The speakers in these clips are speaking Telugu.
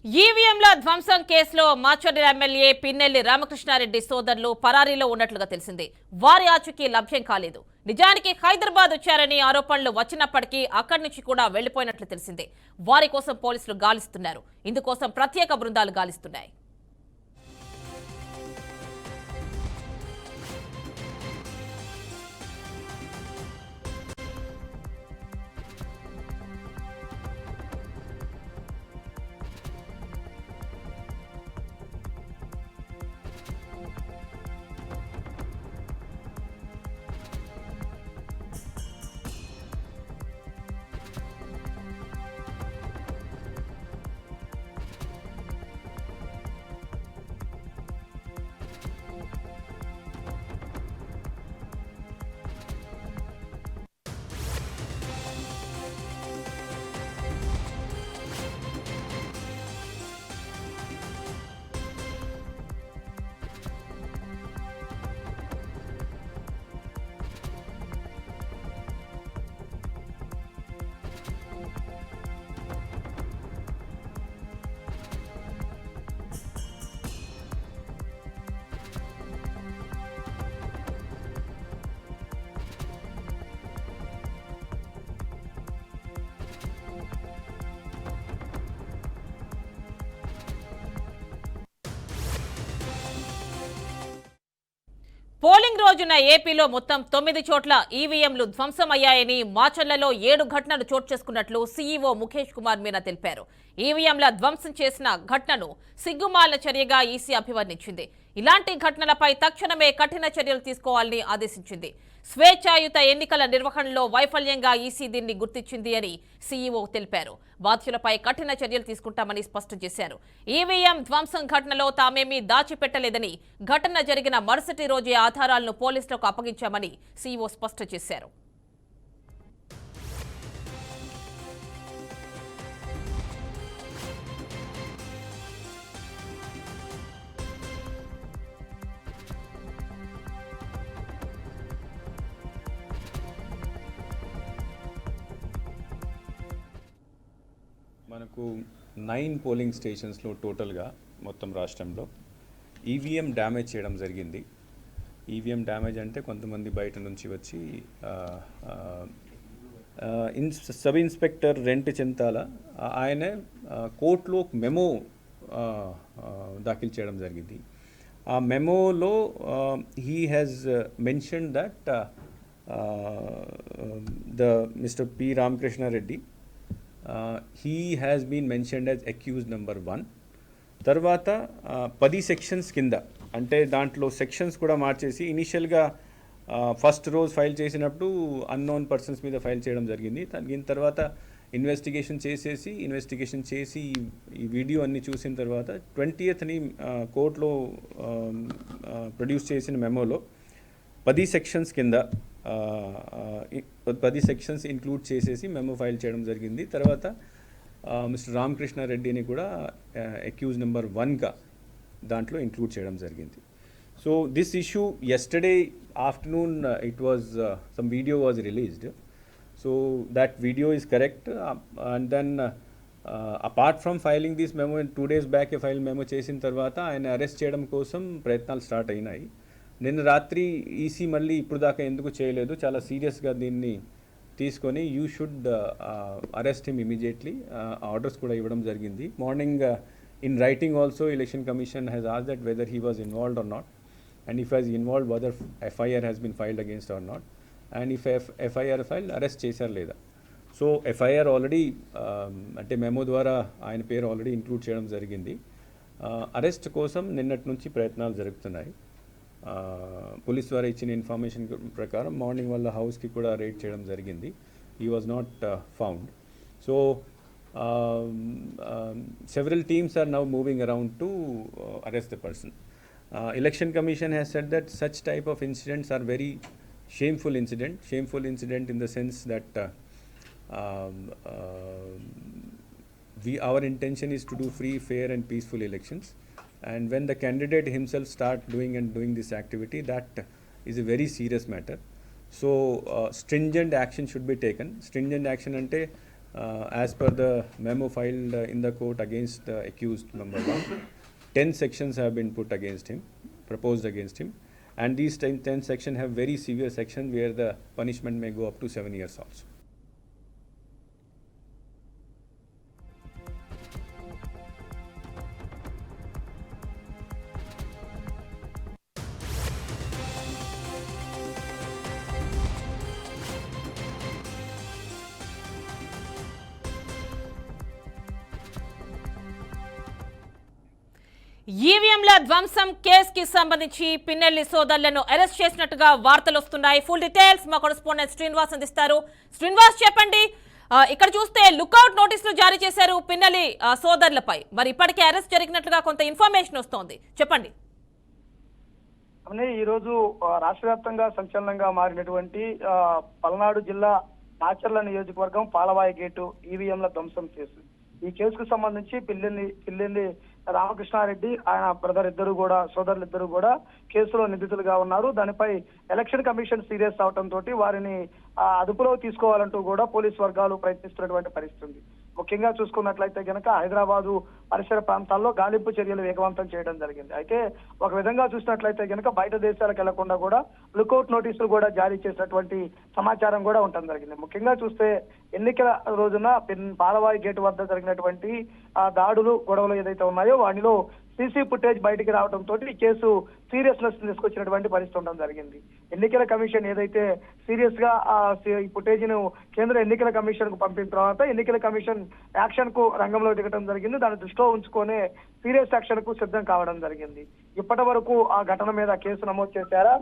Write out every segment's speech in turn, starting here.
ఈవీఎంల ధ్వంసం కేసులో మాచర్ల ఎమ్మెల్యే పిన్నెల్లి రామకృష్ణారెడ్డి సోదరులు పరారీలో ఉన్నట్లుగా తెలిసింది. వారి ఆచూకీ లభ్యం కాలేదు. నిజానికి హైదరాబాద్ వచ్చారని ఆరోపణలు వచ్చినప్పటికీ అక్కడి నుంచి కూడా వెళ్లిపోయినట్లు తెలిసింది. వారి కోసం పోలీసులు గాలిస్తున్నారు. ఇందుకోసం ప్రత్యేక బృందాలు గాలిస్తున్నాయి. పోలింగ్ రోజున ఏపీలో మొత్తం 9 చోట్ల ఈవీఎంలు ధ్వంసమయ్యాయని, మాచర్లలో 7 ఘటనలు చోటు చేసుకున్నట్లు సీఈఓ ముఖేష్ కుమార్ మీనా తెలిపారు. ఈవీఎంల ధ్వంసం చేసిన ఘటనను సిగ్గుమాలిన చర్యగా ఈసీ అభివర్ణించింది. ఇలాంటి ఘటనలపై తక్షణమే కఠిన చర్యలు తీసుకోవాలని ఆదేశించింది. స్వేచ్ఛాయుత ఎన్నికల నిర్వహణలో వైఫల్యంగా ఈసీ దీన్ని గుర్తించింది అని సీఈఓ తెలిపారు. బాధ్యులపై కఠిన చర్యలు తీసుకుంటామని స్పష్టం చేశారు. ఈవీఎం ధ్వంసం ఘటనలో తామేమీ దాచిపెట్టలేదని, ఘటన జరిగిన మరుసటి రోజే ఆధారాలను పోలీసులకు అప్పగించామని సీఈఓ స్పష్టం చేశారు. మనకు 9 పోలింగ్ స్టేషన్స్లో టోటల్గా మొత్తం రాష్ట్రంలో ఈవీఎం డ్యామేజ్ చేయడం జరిగింది. ఈవీఎం డ్యామేజ్ అంటే కొంతమంది బయట నుంచి వచ్చి సబ్ ఇన్స్పెక్టర్ రెంట్ చింతాల ఆయనే కోర్టులో మెమో దాఖలు చేయడం జరిగింది. ఆ మెమోలో he has mention that mister P Ramakrishna Reddy he has been mentioned as accused number 1. తర్వాత 10 సెక్షన్స్ కింద, అంటే దాంట్లో సెక్షన్స్ కూడా మార్చేసి ఇనిషియల్గా ఫస్ట్ రోజు ఫైల్ చేసినప్పుడు అన్నోన్ పర్సన్స్ మీద ఫైల్ చేయడం జరిగింది. దీని తర్వాత ఇన్వెస్టిగేషన్ చేసి ఈ వీడియో అన్ని చూసిన తర్వాత 20th కోర్టులో ప్రొడ్యూస్ చేసిన మెమోలో 10 సెక్షన్స్ కింద 10 సెక్షన్స్ ఇంక్లూడ్ చేసేసి మెమో ఫైల్ చేయడం జరిగింది. తర్వాత మిస్టర్ రామకృష్ణారెడ్డిని కూడా అక్యూజ్ నెంబర్ 1గా దాంట్లో ఇంక్లూడ్ చేయడం జరిగింది. So this issue yesterday afternoon it was some video was released. So that video is correct. And then apart from filing this memo 2 days back file memo చేసిన తర్వాత ఆయన అరెస్ట్ చేయడం కోసం ప్రయత్నాలు స్టార్ట్ అయినాయి. నిన్న రాత్రి ఈసీ మళ్ళీ ఇప్పుడు దాకా ఎందుకు చేయలేదు, చాలా సీరియస్గా దీన్ని తీసుకొని you should arrest him immediately orders కూడా ఇవ్వడం జరిగింది. Morning in writing also election commission has asked that whether he was involved or not, and if has involved whether FIR has been filed against or not, and if FIR file arrest చేశారు లేదా. సో ఎఫ్ఐఆర్ ఆల్రెడీ అంటే మెమో ద్వారా ఆయన పేరు ఆల్రెడీ ఇంక్లూడ్ చేయడం జరిగింది. అరెస్ట్ కోసం నిన్నటి నుంచి ప్రయత్నాలు జరుగుతున్నాయి. పోలీస్ ద్వారా ఇచ్చిన ఇన్ఫర్మేషన్ ప్రకారం మార్నింగ్ వాళ్ళ హౌస్కి కూడా రైడ్ చేయడం జరిగింది. He was not found. So several teams are now moving around to arrest the person. Election commission has said that such type of incidents are very shameful incident in the sense that our intention is to do free, fair and peaceful elections. And when the candidate himself start doing this activity, that is a very serious matter. So stringent action should be taken. Stringent action ante As per the memo filed in the court against the accused number 1, 10 sections have been put against him, proposed against him, and these 10 sections have very severe sections where the punishment may go up to 7 years also. ఈవీఎంల ధ్వంసం కేసుకి సంబంధించి పిన్నెల్లి సోదరులను అరెస్ట్ చేసినట్టుగా వార్తలు వస్తున్నాయి. ఫుల్ డీటెయిల్స్ మా కరెస్పాండెంట్ శ్రీనివాస్ అందిస్తారు. శ్రీనివాస్ చెప్పండి, ఇక్కడ చూస్తే లుకౌట్ నోటీసులు జారీ చేశారు పిన్నెల్లి సోదరులపై. మరి ఇప్పటికే అరెస్ట్ జరిగినట్లుగా కొంత ఇన్ఫర్మేషన్ వస్తోంది, చెప్పండి. ఈ రోజు రాష్ట్ర వ్యాప్తంగా సంచలనంగా మారినటువంటి పల్నాడు జిల్లా మాచర్ల నియోజకవర్గం పాలవాయి గేటు ఈవీఎంల ధ్వంసం కేసు. ఈ కేసుకు సంబంధించి పిల్లెల్లి రామకృష్ణారెడ్డి ఆయన బ్రదర్ ఇద్దరు కూడా సోదరులు ఇద్దరు కూడా కేసులో నిందితులుగా ఉన్నారు. దానిపై ఎలక్షన్ కమిషన్ సీరియస్ అవడంతో వారిని అదుపులో తీసుకోవాలంటూ కూడా పోలీసు వర్గాలు ప్రయత్నిస్తున్నటువంటి పరిస్థితి. ముఖ్యంగా చూసుకున్నట్లయితే గనక హైదరాబాదు పరిసర ప్రాంతాల్లో గాలింపు చర్యలు వేగవంతం చేయడం జరిగింది. అయితే ఒక విధంగా చూసినట్లయితే గనక బయట దేశాలకు వెళ్లకుండా కూడా లుకౌట్ నోటీసులు కూడా జారీ చేసినటువంటి సమాచారం కూడా ఉండడం జరిగింది. ముఖ్యంగా చూస్తే ఎన్నికల రోజున పాలవాయి గేటు వద్ద జరిగినటువంటి దాడులు గొడవలు ఏదైతే ఉన్నాయో వాటిలో సీసీ ఫుటేజ్ బయటికి రావడంతో ఈ కేసు సీరియస్నెస్ తీసుకొచ్చినటువంటి పరిస్థితి ఉండడం జరిగింది. ఎన్నికల కమిషన్ ఏదైతే సీరియస్ గా ఈ ఫుటేజ్ ను కేంద్ర ఎన్నికల కమిషన్ కు పంపిన తర్వాత ఎన్నికల కమిషన్ యాక్షన్ కు రంగంలో దిగడం జరిగింది. దాన్ని దృష్టిలో ఉంచుకొని సీరియస్ యాక్షన్ కు సిద్ధం కావడం జరిగింది. ఇప్పటి వరకు ఆ ఘటన మీద కేసు నమోదు చేశారా,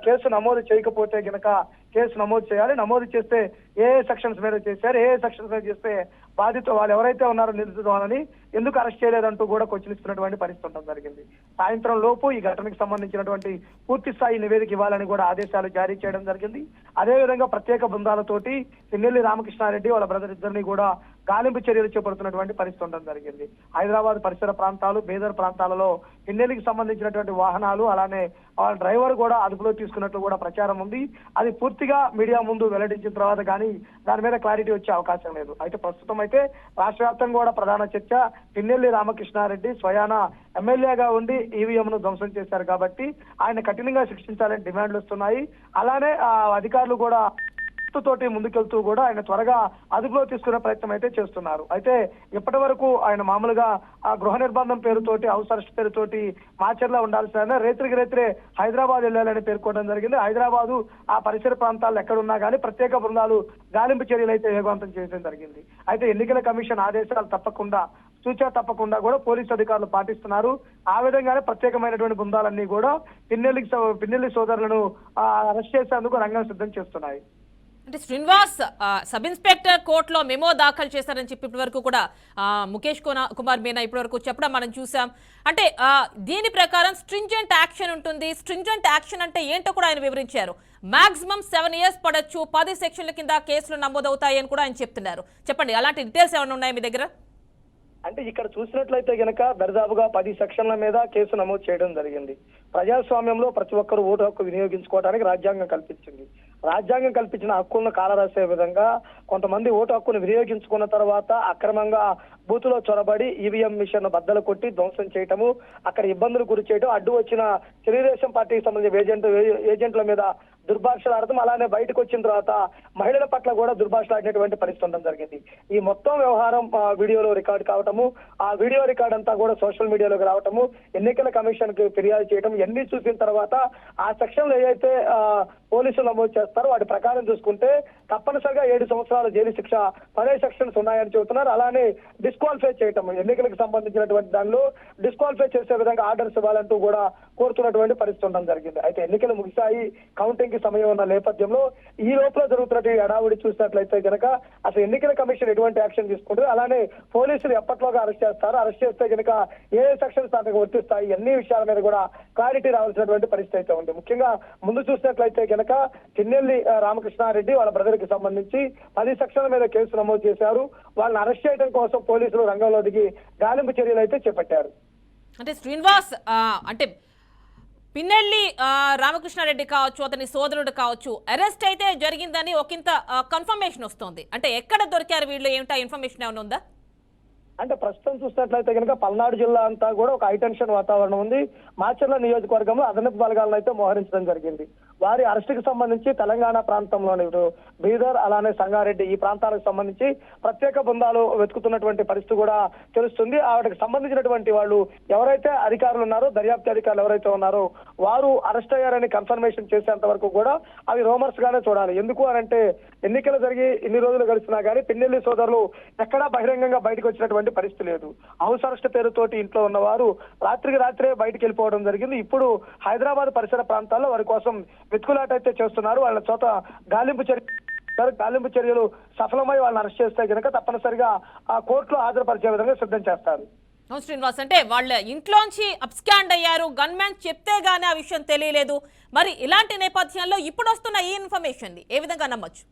కేసు నమోదు చేయకపోతే గనక కేసు నమోదు చేయాలి, నమోదు చేస్తే ఏ సెక్షన్స్ మీద చేశారు, ఏ సెక్షన్స్ మీద చేస్తే బాధిత వాళ్ళు ఎవరైతే ఉన్నారో నిందితులని ఎందుకు అరెస్ట్ చేయలేదంటూ కూడా క్వశ్చనిస్తున్నటువంటి పరిస్థితి ఉండడం జరిగింది. సాయంత్రం లోపు ఈ ఘటనకు సంబంధించినటువంటి పూర్తి స్థాయి నివేదిక ఇవ్వాలని కూడా ఆదేశాలు జారీ చేయడం జరిగింది. అదేవిధంగా ప్రత్యేక బృందాలతోటి పిన్నెల్లి రామకృష్ణారెడ్డి వాళ్ళ బ్రదర్ ఇద్దరిని కూడా గాలింపు చర్యలు చేపడుతున్నటువంటి పరిస్థితి ఉండడం జరిగింది. హైదరాబాద్ పరిసర ప్రాంతాలు, బేదర్ ప్రాంతాలలో పిన్నెల్లికి సంబంధించినటువంటి వాహనాలు అలానే వాళ్ళ డ్రైవర్ కూడా అదుపులో తీసుకున్నట్లు కూడా ప్రచారం ఉంది. అది పూర్తిగా మీడియా ముందు వెల్లడించిన తర్వాత కానీ దాని మీద క్లారిటీ వచ్చే అవకాశం లేదు. అయితే ప్రస్తుతం అయితే రాష్ట్ర వ్యాప్తంగా కూడా ప్రధాన చర్చ పిన్నెల్లి రామకృష్ణారెడ్డి స్వయాన ఎమ్మెల్యేగా ఉండి ఈవీఎంను ధ్వంసం చేశారు కాబట్టి ఆయన కఠినంగా శిక్షించాలని డిమాండ్లు వస్తున్నాయి. అలానే అధికారులు కూడా తోటి ముందుకెళ్తూ కూడా ఆయన త్వరగా అదుపులో తీసుకునే ప్రయత్నం అయితే చేస్తున్నారు. అయితే ఇప్పటి వరకు ఆయన మామూలుగా ఆ గృహ నిర్బంధం పేరుతోటి హౌస్ అరెస్ట్ పేరుతోటి మాచర్లో ఉండాల్సిన రేత్రే హైదరాబాద్ వెళ్ళాలని పేర్కొనడం జరిగింది. హైదరాబాదు ఆ పరిసర ప్రాంతాల్లో ఎక్కడున్నా కానీ ప్రత్యేక బృందాలు గాలింపు చర్యలు అయితే వేగవంతం చేయడం జరిగింది. అయితే ఎన్నికల కమిషన్ ఆదేశాలు తప్పకుండా కూడా పోలీసు అధికారులు పాటిస్తున్నారు. ఆ విధంగానే ప్రత్యేకమైనటువంటి బృందాలన్నీ కూడా పిన్నెల్లి సోదరులను అరెస్ట్ చేసేందుకు రంగం సిద్ధం చేస్తున్నాయి. అంటే శ్రీనివాస్, సబ్ ఇన్స్పెక్టర్ కోర్టులో మెమో దాఖలు చేశారని చెప్పి ఇప్పటి వరకు కూడా ముఖేష్ కుమార్ మీనా ఇప్పటి వరకు చెప్పడం మనం చూసాం. అంటే దీని ప్రకారం స్ట్రింజెంట్ యాక్షన్ ఉంటుంది. స్ట్రింజెంట్ యాక్షన్ అంటే ఏంటో కూడా ఆయన వివరించారు. మాక్సిమం 7 years పడొచ్చు, 10 సెక్షన్ల కింద కేసులు నమోదవుతాయి అని కూడా ఆయన చెప్తున్నారు. చెప్పండి, అలాంటి డీటెయిల్స్ ఏమైనా ఉన్నాయా మీ దగ్గర? అంటే ఇక్కడ చూసినట్లయితే గనక దరిదాపుగా 10 సెక్షన్ల మీద కేసు నమోదు చేయడం జరిగింది. ప్రజాస్వామ్యంలో ప్రతి ఒక్కరు ఓటు హక్కు వినియోగించుకోవడానికి రాజ్యాంగం కల్పించింది. రాజ్యాంగం కల్పించిన హక్కులను కాలరాసే విధంగా కొంతమంది ఓటు హక్కును వినియోగించుకున్న తర్వాత అక్రమంగా బూతులో చొరబడి ఈవీఎం మిషన్ బద్దలు కొట్టి ధ్వంసం చేయటము, అక్కడ ఇబ్బందులు గురి చేయడం, అడ్డు వచ్చిన తెలుగుదేశం పార్టీకి సంబంధించిన ఏజెంట్ల మీద దుర్భాషలు ఆడటం, అలానే బయటకు వచ్చిన తర్వాత మహిళల పట్ల కూడా దుర్భాషలు ఆడినటువంటి పరిస్థితి ఉండడం జరిగింది. ఈ మొత్తం వ్యవహారం వీడియోలో రికార్డు కావటము, ఆ వీడియో రికార్డ్ అంతా కూడా సోషల్ మీడియాలోకి రావటము, ఎన్నికల కమిషన్ కి ఫిర్యాదు చేయడం, ఇవన్నీ చూసిన తర్వాత ఆ సెక్షన్లు ఏదైతే పోలీసులు నమోదు చేస్తారో వాటి ప్రకారం చూసుకుంటే తప్పనిసరిగా 7 సంవత్సరాల జైలు శిక్ష 10 సెక్షన్స్ ఉన్నాయని చెబుతున్నారు. అలానే డిస్క్వాలిఫై చేయటం, ఎన్నికలకు సంబంధించినటువంటి దానిలో డిస్క్వాలిఫై చేసే విధంగా ఆర్డర్స్ ఇవ్వాలంటూ కూడా కోరుతున్నటువంటి పరిస్థితి ఉండడం జరిగింది. అయితే ఎన్నికలు ముగిశాయి, కౌంటింగ్ కి సమయం ఉన్న నేపథ్యంలో ఈ లోపల జరుగుతున్నటువంటి అడావుడి చూసినట్లయితే కనుక అసలు ఎన్నికల కమిషన్ ఎటువంటి యాక్షన్ తీసుకుంటుంది, అలానే పోలీసులు ఎప్పట్లోగా అరెస్ట్ చేస్తారు, అరెస్ట్ చేస్తే కనుక ఏ సెక్షన్స్ దానికి వర్తిస్తాయి, అన్ని విషయాల మీద కూడా క్లారిటీ రావాల్సినటువంటి పరిస్థితి అయితే ఉంది. ముఖ్యంగా ముందు చూసినట్లయితే కనుక పిన్నెల్లి రామకృష్ణారెడ్డి వాళ్ళ బ్రదర్ కి సంబంధించి 10 సెక్షన్ల మీద కేసు నమోదు చేశారు. వాళ్ళని అరెస్ట్ చేయడం కోసం పోలీసులు రంగంలో దిగి గాలింపు చర్యలు అయితే చేపట్టారు. అంటే శ్రీనివాస్, అంటే పిన్నెల్లి రామకృష్ణారెడ్డి కావచ్చు, అతని సోదరుడు కావచ్చు, అరెస్ట్ అయితే జరిగిందని ఒకంత కన్ఫర్మేషన్ వస్తోంది. అంటే ఎక్కడ దొరికారు వీళ్ళు, ఏమిటా ఇన్ఫర్మేషన్ ఏమైనా ఉందా? అంటే ప్రస్తుతం చూసినట్లయితే కనుక పల్నాడు జిల్లా అంతా కూడా ఒక హైటెన్షన్ వాతావరణం ఉంది. మాచర్ల నియోజకవర్గంలో అదనపు బలగాలను అయితే మోహరించడం జరిగింది. వారి అరెస్టుకు సంబంధించి తెలంగాణ ప్రాంతంలోని బీదర్ అలానే సంగారెడ్డి ఈ ప్రాంతాలకు సంబంధించి ప్రత్యేక బృందాలు వెతుకుతున్నటువంటి పరిస్థితి కూడా తెలుస్తుంది. వాటికి సంబంధించినటువంటి వాళ్ళు ఎవరైతే అధికారులు ఉన్నారో, దర్యాప్తు అధికారులు ఎవరైతే ఉన్నారో వారు అరెస్ట్ అయ్యారని కన్ఫర్మేషన్ చేసేంత వరకు కూడా అవి రోమర్స్ గానే చూడాలి. ఎందుకు అనంటే ఎన్నికలు జరిగి ఇన్ని రోజులు గడిచినా కానీ పిన్నెల్లి సోదరులు ఎక్కడా బహిరంగంగా బయటకు వచ్చినటువంటి పరిస్థితి లేదు. హౌస్ అరెస్ట్ పేరుతోటి ఇంట్లో ఉన్నవారు రాత్రికి రాత్రే బయటకు వెళ్ళిపోవడం జరిగింది. ఇప్పుడు హైదరాబాద్ పరిసర ప్రాంతాల్లో వారి కోసం వెతుకులాట అయితే చేస్తున్నారు. వాళ్ళ చోట గాలింపు చర్యలు సఫలమై వాళ్ళని అరెస్ట్ చేస్తే కనుక తప్పనిసరిగా ఆ కోర్టులో హాజరుపరిచే విధంగా సిద్ధం చేస్తారు. శ్రీనివాస్, అంటే వాళ్ళ ఇంట్లోంచి అబ్స్కాండ్ అయ్యారు, గన్ మ్యాన్ చెప్తే గానీ ఆ విషయం తెలియలేదు. మరి ఇలాంటి నేపథ్యంలో ఇప్పుడు వస్తున్న ఈ ఇన్ఫర్మేషన్ ఏ విధంగా నమ్మొచ్చు?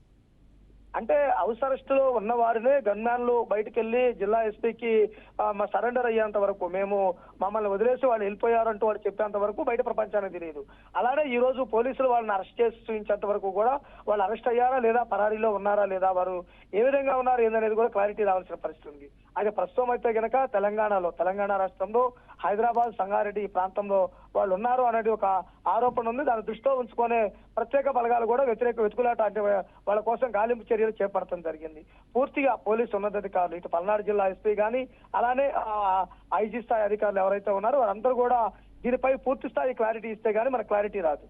అంటే హౌస్ అరెస్ట్ లో ఉన్న వారినే గన్మ్యాన్లు బయటకు వెళ్లి జిల్లా ఎస్పీకి సరెండర్ అయ్యేంత వరకు, మేము మమ్మల్ని వదిలేసి వాళ్ళు వెళ్ళిపోయారంటూ వాడు చెప్పేంత వరకు బయట ప్రపంచానికి తెలియదు. అలానే ఈ రోజు పోలీసులు వాళ్ళని అరెస్ట్ చేసి చూపించేంత వరకు కూడా వాళ్ళు అరెస్ట్ అయ్యారా లేదా, పరారీలో ఉన్నారా లేదా, వారు ఏ విధంగా ఉన్నారు ఏందనేది కూడా క్లారిటీ రావాల్సిన పరిస్థితి ఉంది. అయితే ప్రస్తుతం అయితే గనక తెలంగాణ రాష్ట్రంలో హైదరాబాద్, సంగారెడ్డి ఈ ప్రాంతంలో వాళ్ళు ఉన్నారు అనేది ఒక ఆరోపణ ఉంది. దాన్ని దృష్టిలో ఉంచుకునే ప్రత్యేక బలగాలు కూడా వెతుకులాట అంటే వాళ్ళ కోసం గాలింపు చర్యలు చేపట్టడం జరిగింది. పూర్తిగా పోలీసు ఉన్నతాధికారులు, ఇటు పల్నాడు జిల్లా ఎస్పీ గానీ అలానే ఐజీ స్థాయి అధికారులు ఎవరైతే ఉన్నారో వారందరూ కూడా దీనిపై పూర్తి స్థాయి క్లారిటీ ఇస్తే గానీ మనకు క్లారిటీ రాదు.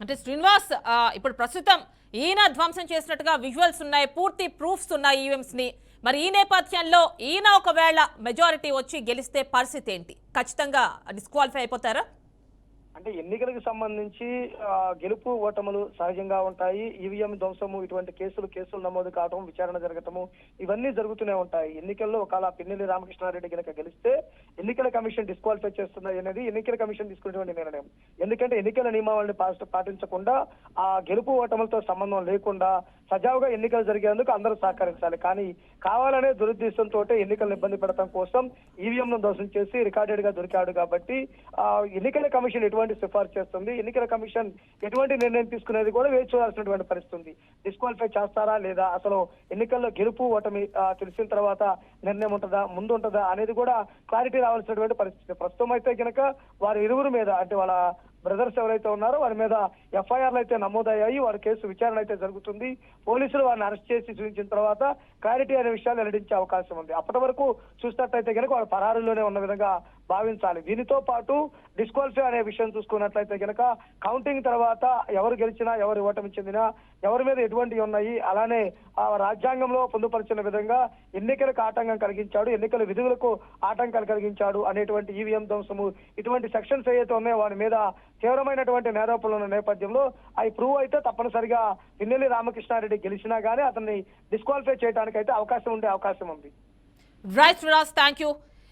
అంటే శ్రీనివాస్, ఇప్పుడు ప్రస్తుతం ఈయన ధ్వంసం చేసినట్టుగా విజువల్స్ ఉన్నాయి, పూర్తి ప్రూఫ్స్ ఉన్నాయి ఈవీఎంస్ ని. మరి ఈ నేపథ్యంలో ఈయన ఒకవేళ మెజారిటీ వచ్చి గెలిస్తే పరిస్థితి ఏంటి? ఖచ్చితంగా డిస్క్వాలిఫై అయిపోతారా? అంటే ఎన్నికలకు సంబంధించి గెలుపు ఓటములు సహజంగా ఉంటాయి. ఈవీఎం ధ్వంసము ఇటువంటి కేసులు నమోదు కావటం, విచారణ జరగటము ఇవన్నీ జరుగుతూనే ఉంటాయి. ఎన్నికల్లో ఒకవేళ పిన్నెల్లి రామకృష్ణారెడ్డి కనుక గెలిస్తే ఎన్నికల కమిషన్ డిస్క్వాలిఫై చేస్తుంది అనేది ఎన్నికల కమిషన్ తీసుకునేటువంటి నిర్ణయం. ఎందుకంటే ఎన్నికల నియమావళిని పాటించకుండా ఆ గెలుపు ఓటములతో సంబంధం లేకుండా సజావుగా ఎన్నికలు జరిగేందుకు అందరూ సహకరించాలి. కానీ కావాలనే దురుద్దేశంతో ఎన్నికలను ఇబ్బంది పెడతాం కోసం ఈవీఎంను ధ్వంసం చేసి రికార్డెడ్ గా దొరికాడు. కాబట్టి ఎన్నికల కమిషన్ ఎటువంటి సిఫార్సు చేస్తుంది, ఎన్నికల కమిషన్ ఎటువంటి నిర్ణయం తీసుకునేది కూడా వేచి చూడాల్సినటువంటి పరిస్థితి ఉంది. డిస్క్వాలిఫై చేస్తారా లేదా, అసలు ఎన్నికల్లో గెలుపు ఓటమి తెలిసిన తర్వాత నిర్ణయం ఉంటుందా, ముందు ఉంటుందా అనేది కూడా క్లారిటీ రావాల్సినటువంటి పరిస్థితి. ప్రస్తుతం అయితే కనుక వారి ఇరువురు మీద, అంటే వాళ్ళ బ్రదర్స్ ఎవరైతే ఉన్నారో వారి మీద ఎఫ్ఐఆర్లు అయితే నమోదయ్యాయి. వారి కేసు విచారణ అయితే జరుగుతుంది. పోలీసులు వారిని అరెస్ట్ చేసి చూపించిన తర్వాత క్లారిటీ అనే విషయాలు వెల్లడించే అవకాశం ఉంది. అప్పటి వరకు చూసినట్లయితే కనుక వారు పరారులోనే ఉన్న విధంగా భావించాలి. దీనితో పాటు డిస్క్వాలిఫై అనే విషయం చూసుకున్నట్లయితే కనుక కౌంటింగ్ తర్వాత ఎవరు గెలిచినా, ఎవరు ఓటమి చెందినా, ఎవరి మీద ఎటువంటివి ఉన్నాయి, అలానే రాజ్యాంగంలో పొందుపరిచిన విధంగా ఎన్నికలకు ఆటంకం కలిగించాడు, ఎన్నికల విధులకు ఆటంకాలు కలిగించాడు అనేటువంటి ఈవీఎం ధ్వంసము ఇటువంటి సెక్షన్స్ ఏవైతే ఉన్నాయో వారి మీద తీవ్రమైనటువంటి నేరారోపణలు ఉన్న నేపథ్యంలో అవి ప్రూవ్ అయితే తప్పనిసరిగా పిన్నెల్లి రామకృష్ణారెడ్డి గెలిచినా గానీ అతన్ని డిస్క్వాలిఫై చేయడానికి అయితే అవకాశం ఉంది. Right Srinivas, thank you.